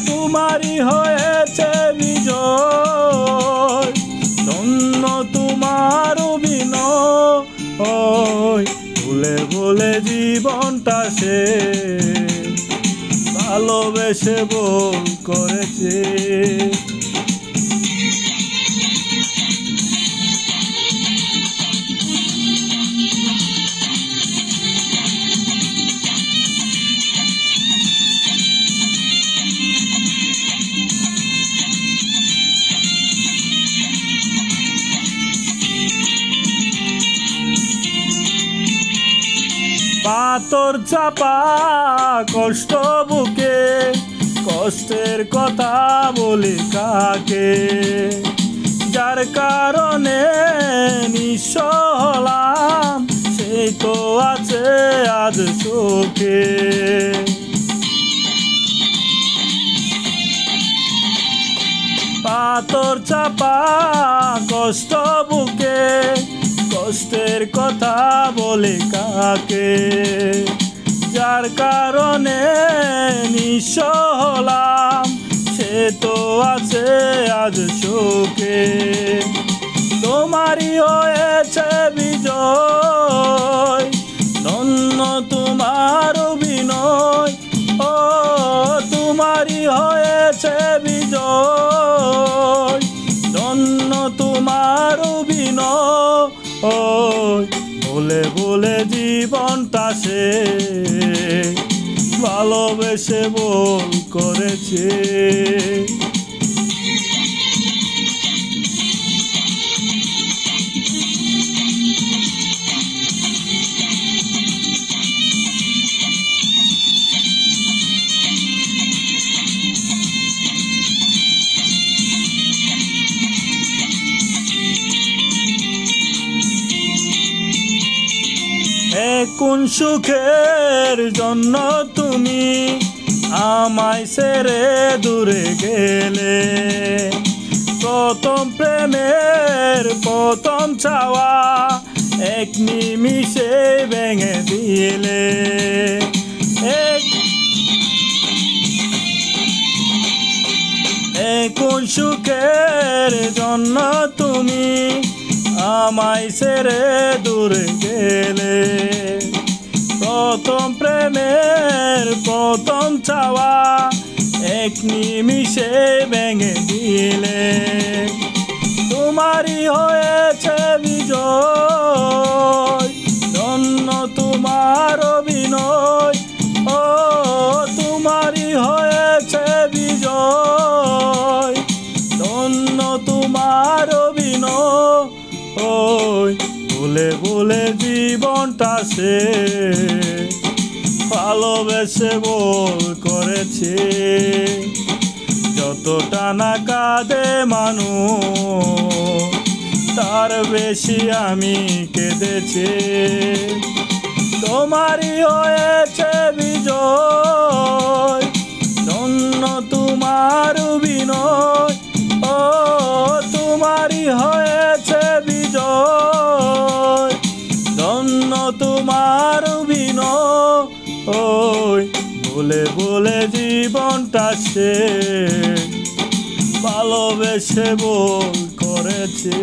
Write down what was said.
তোমারই হয়েছে বিজয়, ধন্য তোমার অভিনয়। ভুলে ভুলে জীবনটা সে ভালোবেসে ভুল করেছে। পাথর চাপা কষ্ট বুকে, কষ্টের কথা বলি কাকে, যার কারণে নিঃস্ব হলাম সেই তো আছে আজ সুখে। পাথর চাপা কষ্ট বুকে, কষ্টের কথা বলে কাকে, যার কারণে নিঃস্ব হলাম সে তো আছে আজ সুখে। তোমারই হয়েছে বিজয়, ধন্য তোমার অভিনয়। ও তোমারই হয়েছে বিজয়, ধন্য তোমার অভিনয়। ভুলে ভুলে জীবনটা সে ভালোবেসে ভুল করেছে। কোন সুখের জন্য তুমি আমায় ছেড়ে দূরে গেলে, প্রথম প্রেমের প্রথম চাওয়া এক নিমিষে ভেঙে দিলে। কোন সুখের জন্য তুমি আমায় ছেড়ে দূরে গেলে, প্রথম প্রেমের প্রথম চাওয়া এক নিমিষে ভেঙে দিলে। তোমারই হয়েছে বিজয়, ধন্য তোমার অভিনয়। ও তোমারই হয়েছে বিজয়, ধন্য তোমার অভিনয়। ভুলে ভুলে জীবনটা সে ভালোবেসে ভুল করেছে। যতটা না কাঁদে মানুষ তার বেশি আমি কেঁদেছি। তোমারই হয়েছে বিজয়, ধন্য তোমার অভিনয়। ও তোমারই হয়েছে বিজয়, ধন্য তোমার অভিনয়। ভুলে ভুলে জীবনটা সে ভালোবেসে ভুল করেছে।